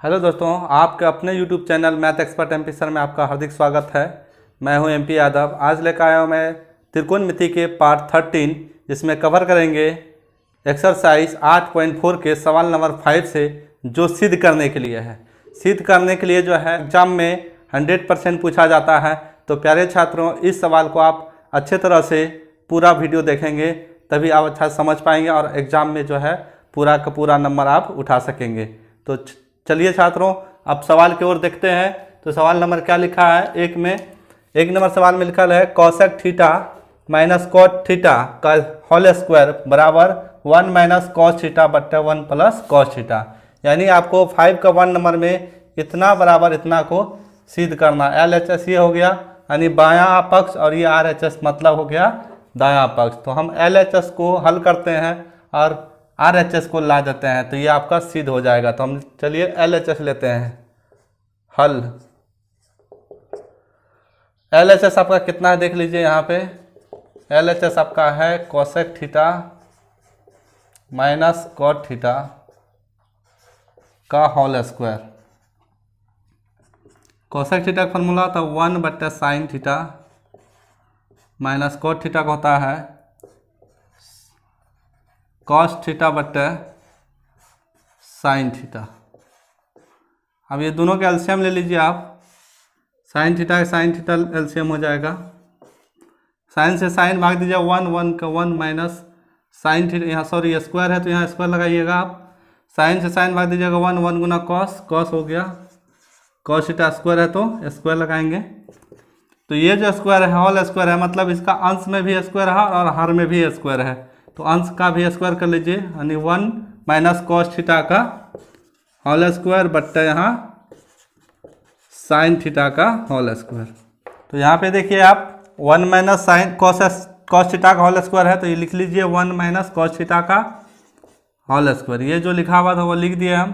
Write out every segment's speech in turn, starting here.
Hello दोस्तों, आपके अपने YouTube channel math expert MP sir में आपका हार्दिक स्वागत है। मैं हूं MP यादव। आज लेकर आया हूं मैं त्रिकोणमिति के पार्ट 13, जिसमें कवर करेंगे एक्सरसाइज 8.4 के सवाल नंबर 5 से, जो सिद्ध करने के लिए है। सिद्ध करने के लिए जो है एग्जाम में 100% पूछा जाता है। तो प्यारे छात्रों, इस सवाल को आप अच्छे तरह से पूरा वीडियो देखेंगे, तभी आप अच्छा समझ पाएंगे और एग्ज़ाम में जो है पूरा का पूरा नंबर आप उठा सकेंगे। तो चलिए छात्रों, अब सवाल की ओर देखते हैं। तो सवाल नंबर क्या लिखा है? एक नंबर सवाल में लिखा है cosec theta minus cot theta का होल स्क्वायर बराबर 1 माइनस कॉस थीटा बट्टे 1 प्लस कॉस थीटा। यानी आपको 5 का 1 नंबर में इतना बराबर इतना को सिद्ध करना। LHS ये हो गया, यानी बायां पक्ष, और ये RHS मतलब हो गया दायां पक्ष। तो हम LHS को हल करते हैं और RHS को ला देते हैं, तो ये आपका सिद्ध हो जाएगा। तो हम चलिए LHS लेते हैं हल। LHS आपका कितना है देख लीजिए यहाँ पे। LHS आपका है cosec theta minus cot theta का होल स्क्वायर। कोसेक थीटा का फॉर्मूला था 1 बट्टे sine theta minus cot theta का होता है कॉस थीटा बट्टे साइन थीटा। अब ये दोनों का एलसीएम ले लीजिए आप। साइन थीटा का साइन थीटा एलसीएम हो जाएगा। साइन से साइन भाग दीजिए 1, 1 का 1 माइनस साइन थीटा, यहाँ सॉरी स्क्वायर है तो यहाँ स्क्वायर लगाइएगा आप। साइन से साइन भाग दीजिएगा 1, 1 गुना कॉस, कॉस हो गया। कॉस थीटा स्क्वायर है तो स्क्वायर लगाएंगे। तो ये जो स्क्वायर है होल स्क्वायर है, मतलब इसका अंश में भी स्क्वायर है और हर में भी स्क्वायर है। तो अंश का भी स्क्वायर कर लीजिए, यानी 1 माइनस कॉस थीटा का होल स्क्वायर बट्टा यहाँ साइन थीटा का होल स्क्वायर। तो यहाँ पे देखिए आप 1 माइनस साइन कॉस थीटा का होल स्क्वायर है, तो ये लिख लीजिए 1 माइनस कॉस थीटा का होल स्क्वायर। ये जो लिखा हुआ था वो लिख दिए हम।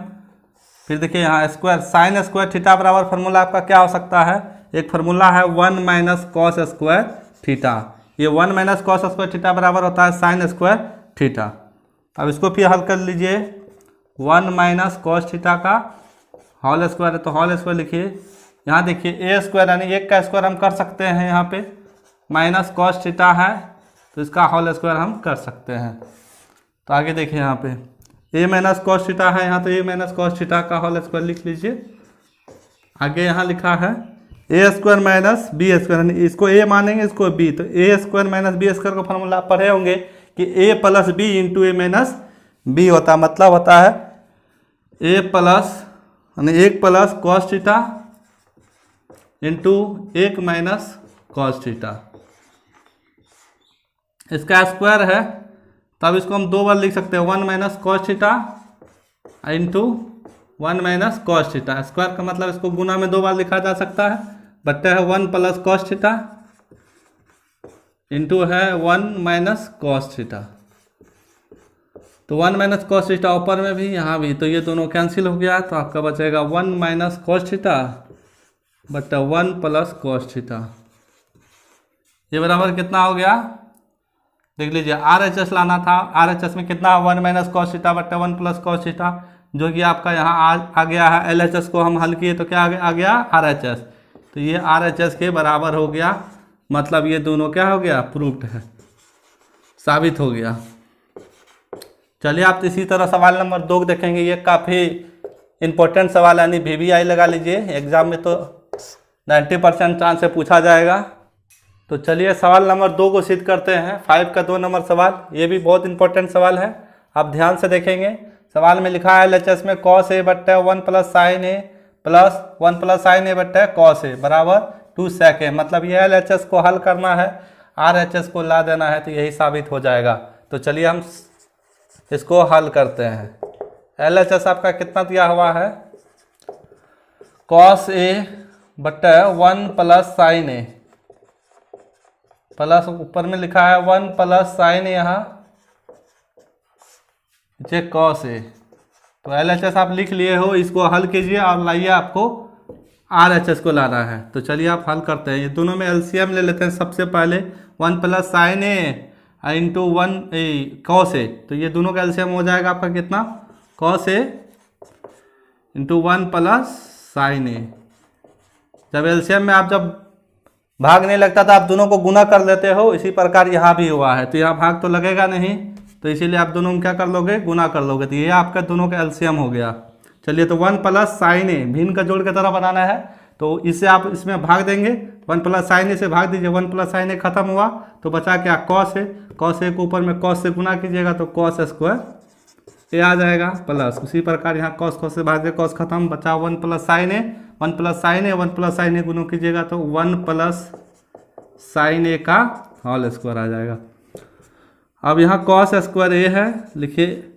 फिर देखिए यहाँ स्क्वायर, साइन स्क्वायर थीटा बराबर फार्मूला आपका क्या हो सकता है? एक फार्मूला है 1 माइनस कॉस स्क्वायर थीटा। ये 1 माइनस कॉस स्क्वायर थीटा बराबर होता है साइन स्क्वायर थीटा। अब इसको फिर हल कर लीजिए। 1 माइनस कॉस थीटा का होल स्क्वायर है तो होल स्क्वायर लिखिए। यहाँ देखिए ए स्क्वायर यानी 1 का स्क्वायर हम कर सकते हैं। यहाँ पे माइनस कॉस थीटा है तो इसका होल स्क्वायर हम कर सकते हैं। तो आगे देखिए यहाँ पे ए माइनस कॉस थीटा है, यहाँ तो ए माइनस कॉस थीटा का होल स्क्वायर लिख लीजिए। आगे यहाँ लिखा है A square minus B square, इसको ए मानेंगे इसको बी, तो ए स्क्वायर माइनस बी स्क्वायर का फॉर्मूला आप पढ़े होंगे कि ए प्लस बी इंटू ए माइनस बी होता है। मतलब होता है ए प्लस यानी 1 plus cos theta into 1 minus cos theta. इसका स्क्वायर है तब इसको हम 2 बार लिख सकते हैं, 1 minus cos theta into 1 minus cos theta. Square का मतलब इसको गुना में 2 बार लिखा जा सकता है। बट्टा है 1 प्लस कॉस थीटा इंटू है 1 माइनस कॉस थीटा। तो 1 माइनस कॉस थीटा ऊपर में भी यहाँ भी, तो ये दोनों कैंसिल हो गया। तो आपका बचेगा 1 माइनस कॉस थीटा बट्टा 1 प्लस कॉस थीटा। ये बराबर कितना हो गया देख लीजिए। RHS लाना था, RHS में कितना 1 माइनस कॉस थीटा बट्टा 1 प्लस कॉस थीटा, जो कि आपका यहाँ आ गया है। LHS को हम हल किए तो क्या आ गया RHS। तो ये RHS के बराबर हो गया, मतलब ये दोनों क्या हो गया प्रूव्ड है, साबित हो गया। चलिए आप इसी तरह सवाल नंबर 2 देखेंगे। ये काफ़ी इंपॉर्टेंट सवाल है, यानी VVI लगा लीजिए। एग्जाम में तो 90% चांस से पूछा जाएगा। तो चलिए सवाल नंबर 2 को सिद्ध करते हैं। 5 का 2 नंबर सवाल, ये भी बहुत इंपॉर्टेंट सवाल है, आप ध्यान से देखेंगे। सवाल में लिखा है LHS में कॉस ए बट्टा 1 प्लस साइन ए प्लस 1 प्लस साइन ए बट्टा कॉस ए बराबर 2 सेक ए। मतलब ये LHS को हल करना है, RHS को ला देना है, तो यही साबित हो जाएगा। तो चलिए हम इसको हल करते हैं। LHS आपका कितना दिया हुआ है? कॉस ए बट्टा 1 प्लस साइन ए प्लस ऊपर में लिखा है 1 प्लस साइन ए, यहाँ कॉस ए। तो LHS आप लिख लिए हो, इसको हल कीजिए और लाइए, आपको RHS को लाना है। तो चलिए आप हल करते हैं। ये दोनों में LCM ले लेते हैं। सबसे पहले 1 plus sign A into 1 cos A, तो ये दोनों का LCM हो जाएगा आपका कितना? Cos A into 1 plus sign ए। जब एलसीएम में आप जब भाग नहीं लगता था आप दोनों को गुना कर लेते हो, इसी प्रकार यहाँ भी हुआ है। तो यहाँ भाग तो लगेगा नहीं, तो इसीलिए आप दोनों में क्या कर लोगे, गुना कर लोगे। तो ये आपका दोनों का एलसीएम हो गया। चलिए, तो 1 प्लस साइन ए भिन्न का जोड़ की तरह बनाना है, तो इससे आप इसमें भाग देंगे। 1 प्लस साइन ए से भाग दीजिए, 1 प्लस साइन ए खत्म हुआ तो बचा क्या, कॉस ए। कॉस ए को ऊपर में कॉस से गुना कीजिएगा तो कॉस स्क्वायर ए आ जाएगा प्लस। उसी प्रकार यहाँ कॉस कॉस से भाग दे, कॉस खत्म, बचा 1 प्लस साइन ए। 1 प्लस साइन ए 1 प्लस साइन ए गुना कीजिएगा तो 1 प्लस साइन ए का होल स्क्वायर आ जाएगा। अब यहाँ कॉस स्क्वायर ए है, लिखिए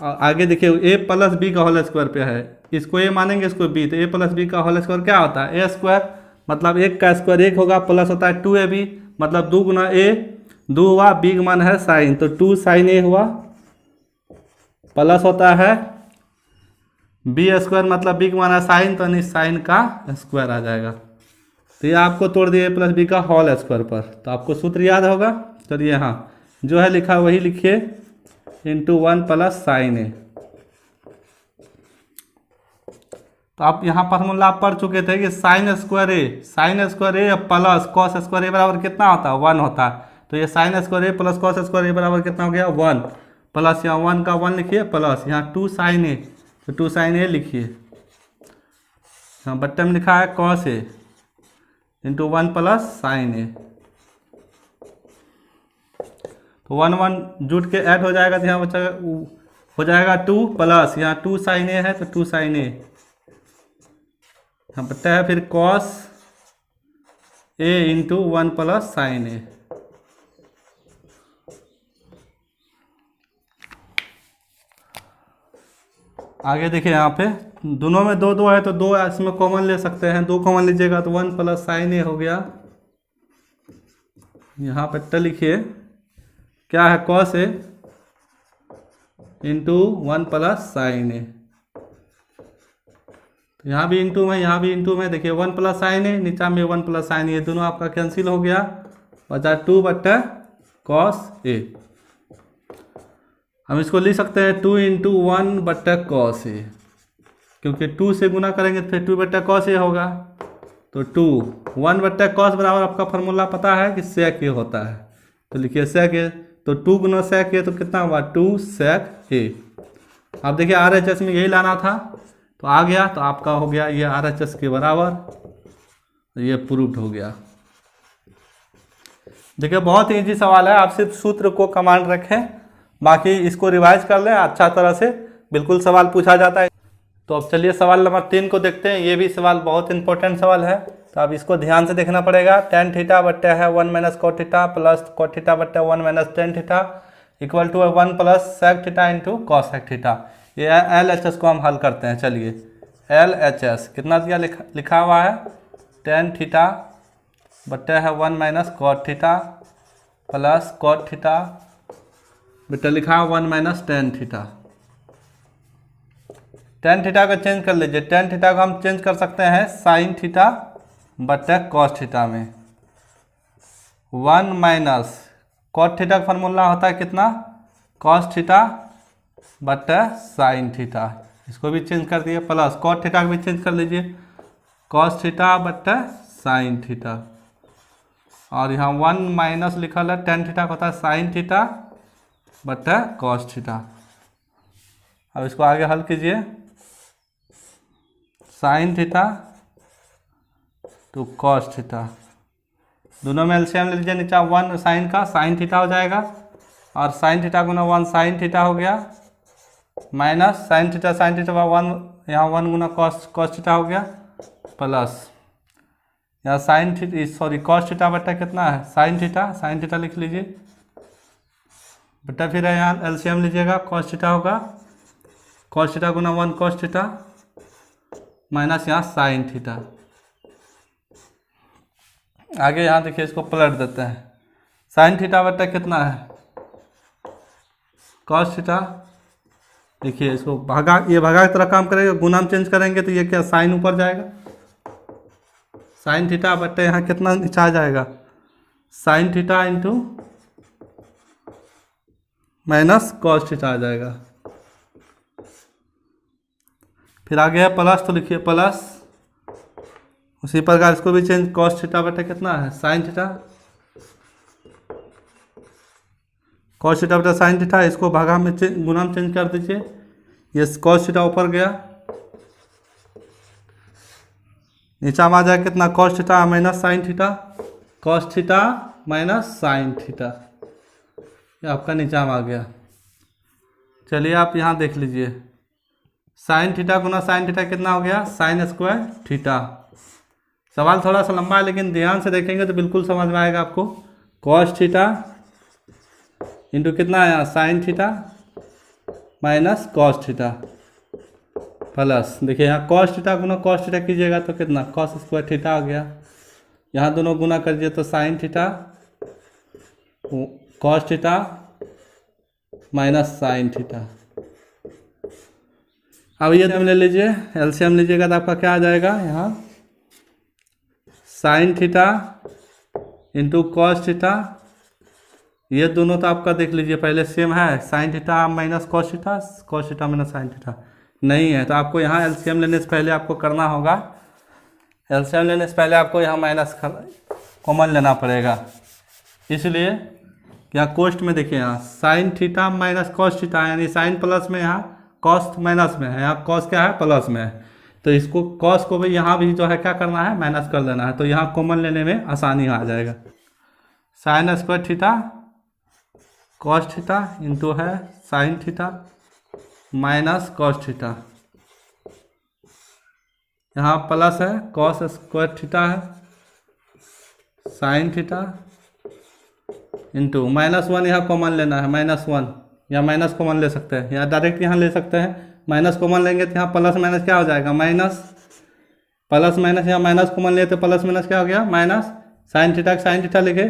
आगे देखिए ए प्लस बी का होल स्क्वायर पे है, इसको ए मानेंगे इसको बी, तो ए प्लस बी का होल स्क्वायर क्या होता है, ए स्क्वायर, मतलब एक का स्क्वायर एक होगा, प्लस होता है 2ab, मतलब 2 गुना ए 2 हुआ, बी का मान है साइन, तो 2 साइन ए हुआ, प्लस होता है बी स्क्वायर, मतलब बी का मान है साइन, तो साइन का स्क्वायर आ जाएगा। तो ये आपको तोड़ दिए ए प्लस बी का होल स्क्वायर पर, तो आपको सूत्र याद होगा। चलिए यहाँ जो है लिखा वही लिखिए, इंटू 1 प्लस साइन ए। तो आप यहाँ फॉर्मूला आप पढ़ चुके थे कि साइन स्क्वायर ए प्लस कॉस स्क्वायर ए बराबर कितना होता है, 1 होता है। तो ये साइन स्क्वायर ए प्लस कॉस स्क्वायर ए बराबर कितना हो गया, 1, प्लस यहाँ 1 का 1 लिखिए, प्लस यहाँ 2 साइन ए, तो 2 साइन ए लिखिए, यहाँ बट्टे में लिखा है cos A into 1 plus sign ए। तो 1 1 जुट के ऐड हो जाएगा, तो यहाँ बचा हो जाएगा 2 प्लस यहाँ 2 साइन ए है, तो 2 साइन ए यहाँ बट्टा है, फिर cos A into 1 plus sign ए। आगे देखिए यहाँ पे दोनों में 2 2 है, तो 2 इसमें कॉमन ले सकते हैं, 2 कॉमन लीजिएगा तो 1 प्लस साइन ए हो गया। यहाँ बट्टा लिखिए क्या है, cos A into 1 plus sign ए। यहाँ भी इंटू में, यहाँ भी इंटू में, देखिए 1 प्लस साइन ए, नीचा में 1 प्लस साइन ए, दोनों आपका कैंसिल हो गया, बचा 2 बट्टा कॉस ए। हम इसको लिख सकते हैं 2 इंटू 1 बट्टा कॉस ए, क्योंकि 2 से गुना करेंगे तो फिर 2 बट्टा कॉस ए होगा, तो 2 1 बट्टा कॉस बराबर आपका फॉर्मूला पता है कि सेक ए होता है, तो लिखिए सेक ए, तो 2 गुना सेक ए तो कितना हुआ, 2 सेक ए। अब देखिए RHS में यही लाना था, तो आ गया, तो आपका हो गया ये RHS के बराबर, ये प्रूव्ड हो गया। देखिए बहुत ही इजी सवाल है, आप सिर्फ सूत्र को कमांड रखें, बाकी इसको रिवाइज कर लें अच्छा तरह से, बिल्कुल सवाल पूछा जाता है। तो अब चलिए सवाल नंबर 3 को देखते हैं। ये भी सवाल बहुत इंपॉर्टेंट सवाल है, तो अब इसको ध्यान से देखना पड़ेगा। tan थीटा बट्टा है 1 minus cot theta plus cot theta बट्टा 1 minus tan theta equal to 1 plus sec theta into cosec theta. ये LHS को हम हल करते हैं। चलिए LHS कितना दिया लिखा हुआ है, tan थीटा बट्टा है 1 minus cot theta plus cot theta बेटा लिखा है 1 minus tan theta. tan theta को चेंज कर लीजिए, tan थीटा को हम चेंज कर सकते हैं sin थीटा बट्टा कॉस थीटा में। 1 माइनस कॉट थीटा का फॉर्मूला होता है कितना, कॉस थीटा बट्टा साइन थीटा, इसको भी चेंज कर दिए, प्लस कॉट थीटा को भी चेंज कर लीजिए, कॉस थीटा बट्टा साइन थीटा, और यहाँ 1 माइनस लिखा है tan थीटा का होता है साइन थीटा बट्टा कॉस थीटा। अब इसको आगे हल कीजिए, sine theta two cos theta, दोनों में एलसीएम ले लीजिए, नीचा 1 साइन का साइन थीटा हो जाएगा, और साइन थीटा गुना 1 साइन थीटा हो गया, माइनस साइन थीटा 1 यहाँ 1 गुना कॉस थीटा हो गया, प्लस यहाँ sine theta sorry cos theta बट्टा कितना है साइन थीटा लिख लीजिए, बट्टा फिर यहाँ एलसीएम लीजिएगा, कॉस थीटा होगा, कॉस थीटा गुना 1 कॉस थीटा माइनस यहाँ साइन थीटा। आगे यहाँ देखिए इसको पलट देते हैं, साइन थीटा बट्टा कितना है कॉस थीटा, देखिए इसको भागा, ये भागा की तरह काम करेगा, गुना में चेंज करेंगे तो ये क्या साइन ऊपर जाएगा, साइन थीटा बट्टा यहाँ कितना नीचे आ जाएगा sine theta into minus cos theta आ जाएगा। फिर आगे है प्लस, तो लिखिए प्लस। उसी प्रकार इसको भी चेंज, कॉस थीटा बटा कितना है साइन थीटा, कॉस थीटा बटा साइन थीटा, इसको भागा में गुना में चेंज कर दीजिए। ये कॉस थीटा ऊपर गया, नीचा में आ जाए कितना cos theta minus sine theta, cos theta minus sine theta, ये आपका नीचा में आ गया। चलिए आप यहाँ देख लीजिए, साइन थीटा गुना साइन थीटा कितना हो गया साइन स्क्वायर थीटा। सवाल थोड़ा सा लंबा है लेकिन ध्यान से देखेंगे तो बिल्कुल समझ में आएगा आपको। कॉस थीटा इंटू कितना आया sign theta minus cos theta plus, देखिए यहाँ कॉस थीटा गुना कॉस थीटा कीजिएगा तो कितना कॉस स्क्वायर थीटा आ गया। यहाँ दोनों गुना करिए तो sine theta cos theta minus sign theta. अब ये ले लीजिए, एलसीएम लीजिएगा तो आपका क्या आ जाएगा यहाँ sign theta into cos theta, ये दोनों तो आपका देख लीजिए पहले सेम है, sine theta minus cos theta minus sine theta नहीं है, तो आपको यहाँ एलसीएम लेने से पहले आपको करना होगा, एलसीएम लेने से पहले आपको यहाँ माइनस कॉमन लेना पड़ेगा। इसलिए यहाँ कोष्ट में देखिए यहाँ sign theta minus cos theta, यानी साइन प्लस में यहाँ कॉस माइनस में है, यहाँ कॉस क्या है प्लस में है, तो इसको कॉस को भी यहाँ भी जो है क्या करना है माइनस कर देना है, तो यहाँ कॉमन लेने में आसानी आ जाएगा। Sine square theta cos theta into है sine theta minus cos theta, यहाँ प्लस है कॉस स्क्वायर थीटा है sine theta into minus one, यहाँ कॉमन लेना है माइनस वन, या माइनस कॉमन ले सकते हैं या डायरेक्ट यहाँ ले सकते हैं। माइनस कॉमन लेंगे तो यहाँ प्लस माइनस क्या हो जाएगा माइनस, प्लस माइनस यहाँ माइनस कॉमन लिए तो प्लस माइनस क्या हो गया माइनस, साइन थीटा लिखे,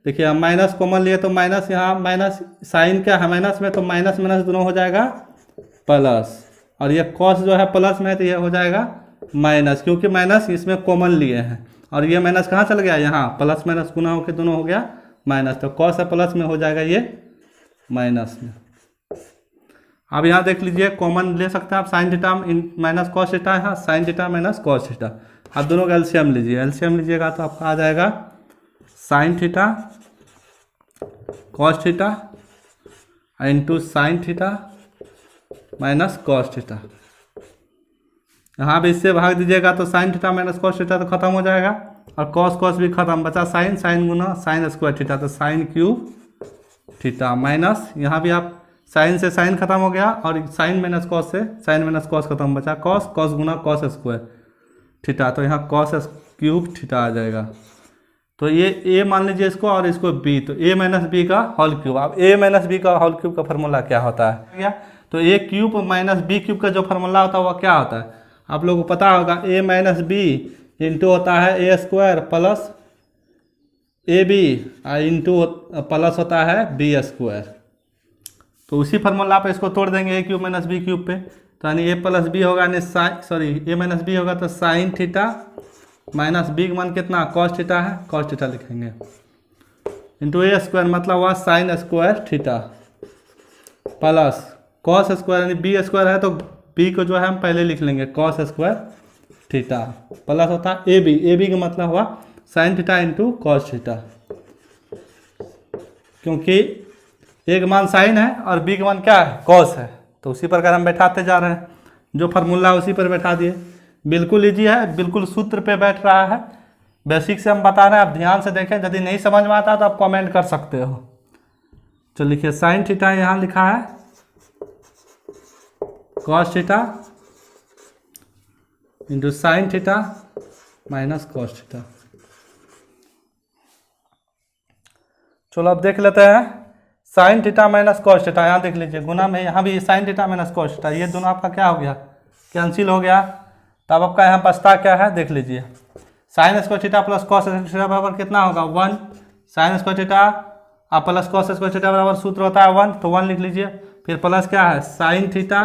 देखिए हम माइनस कॉमन लिए तो माइनस, यहाँ माइनस साइन क्या है माइनस में, तो माइनस माइनस दोनों हो जाएगा प्लस, और ये कॉस जो है प्लस में है तो ये हो जाएगा माइनस, क्योंकि माइनस इसमें कॉमन लिए हैं, और ये माइनस कहाँ चल गया यहाँ प्लस माइनस गुना होकर दोनों हो गया माइनस, तो कॉस है प्लस में हो जाएगा ये माइनस में। अब यहाँ देख लीजिए कॉमन ले सकते हैं आप, sine theta minus cos theta है, sine theta minus cos theta, आप दोनों का एलसीएम लीजिए, एलसीएम लीजिएगा तो आपका आ जाएगा sine theta cos theta into sine theta minus cos theta. यहाँ भी इससे भाग दीजिएगा तो sign theta minus cos theta तो खत्म हो जाएगा, और कॉस कॉस भी खत्म, बचा साइन, साइन गुना साइन स्क्वायर थीटा, तो साइन क्यूब थीटा माइनस, यहाँ भी आप साइन से साइन खत्म हो गया, और साइन माइनस कॉस से साइन माइनस कॉस खत्म, बचा कॉस, कॉस गुना कॉस स्क्वायर थीटा, तो यहाँ कॉस क्यूब थीटा आ जाएगा। तो ये ए मान लीजिए इसको, और इसको बी, तो ए माइनस बी का होल क्यूब। अब ए माइनस बी का होल क्यूब का फार्मूला क्या होता है क्या, तो ए क्यूब माइनस बी क्यूब का जो फार्मूला होता है वह क्या होता है आप लोगों को पता होगा, ए माइनस बी इंटू होता है A square plus A B into plus होता है बी स्क्वायर, तो उसी फार्मूला पे इसको तोड़ देंगे ए क्यूब माइनस बी क्यूब पे, तो यानी ए प्लस बी होगा, यानी ए माइनस बी होगा तो साइन थीटा माइनस बी का मान कितना कॉस थीटा है, कॉस थीटा लिखेंगे इंटू ए स्क्वायर, मतलब हुआ sign square theta plus cos square, यानी बी स्क्वायर है तो बी को जो है हम पहले लिख लेंगे कॉस स्क्वायर थीटा, प्लस होता है ए बी का मतलब हुआ sign theta into cos theta, क्योंकि ए का मान साइन है और बी का मान क्या है कॉस है, तो उसी प्रकार हम बैठाते जा रहे हैं, जो फार्मूला उसी पर बैठा दिए। बिल्कुल ईजी है, बिल्कुल सूत्र पे बैठ रहा है, बेसिक से हम बता रहे हैं, आप ध्यान से देखें, यदि नहीं समझ में आता तो आप कमेंट कर सकते हो। तो लिखिए साइन थीटा यहाँ लिखा है cos theta into sine theta minus cos theta. चलो अब देख लेते हैं sign theta minus cos theta, यहाँ देख लीजिए गुना में, यहाँ भी sign theta minus cos theta, ये दोनों आपका क्या हो गया कैंसिल हो गया, तब आपका यहाँ बचता क्या है देख लीजिए, sign square theta plus cos theta बराबर कितना होगा 1, साइन स्क्वायर थीटा आप प्लस कॉस स्क्वायर थीटा बराबर सूत्र होता है 1, तो 1 लिख लीजिए, फिर प्लस क्या है sine theta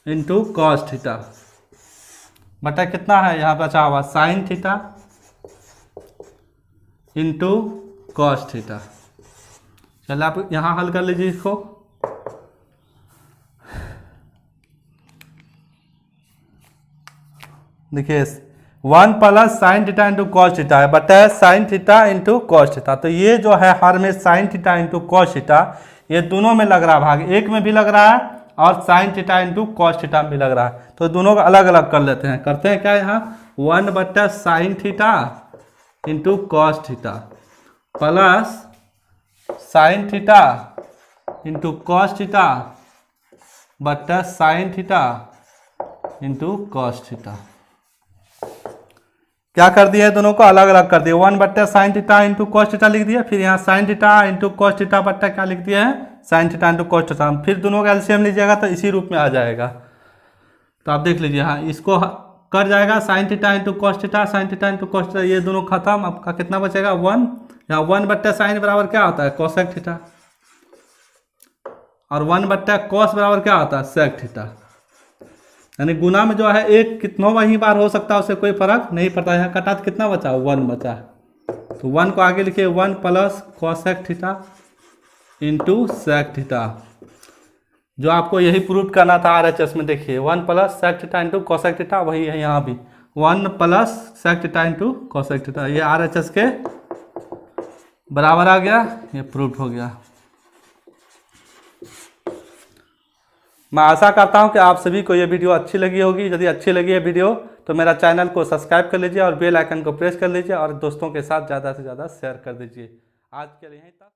into cos theta बटा कितना है यहाँ बचा हुआ sign theta into cos theta. चलिए आप यहाँ हल कर लीजिए इसको, देखिए 1 plus sine theta into cos theta है बटा sine theta into cos theta. तो ये जो है हर में sign theta into cos theta, ये दोनों में लग रहा है भाग, एक में भी लग रहा है और sign theta into cos theta में भी लग रहा है। तो दोनों को अलग अलग कर लेते हैं। करते हैं क्या यहाँ 1 बटा sine theta into cos theta plus sine theta into cos theta बटा sine theta into cos theta. क्या कर दिया है, दोनों को अलग अलग कर दिया। 1 बट्टा sign theta into cos theta लिख दिया, फिर यहाँ sign theta into cos theta बट्टा क्या लिख दिया है sine theta into cos theta. फिर दोनों का एलसीएम लीजिएगा तो इसी रूप में आ जाएगा। तो आप देख लीजिए, हाँ इसको कर जाएगा sine theta into cos theta, sign theta into cos theta, ये दोनों खत्म। आपका कितना बचेगा 1। यहाँ 1 बट्टा साइन बराबर क्या होता है कोसेक थीटा, और 1 बट्टा कॉस बराबर क्या होता है सेक थीटा। यानी गुना में जो है एक कितनों ही बार हो सकता है, उससे कोई फर्क नहीं पड़ता। यहाँ कटा तो कितना बचा 1 बचा, तो 1 को आगे लिखिए 1 plus cosec theta into sec theta. जो आपको यही प्रूव करना था RHS में, देखिए 1 plus sec theta into cosec theta, वही है यहाँ भी 1 plus sec theta into cosec theta. ये RHS के बराबर आ गया, ये प्रूव हो गया। मैं आशा करता हूं कि आप सभी को ये वीडियो अच्छी लगी होगी। यदि अच्छी लगी है वीडियो तो मेरा चैनल को सब्सक्राइब कर लीजिए और बेल आइकन को प्रेस कर लीजिए और दोस्तों के साथ ज़्यादा से ज़्यादा शेयर कर दीजिए। आज के लिए यहीं तक।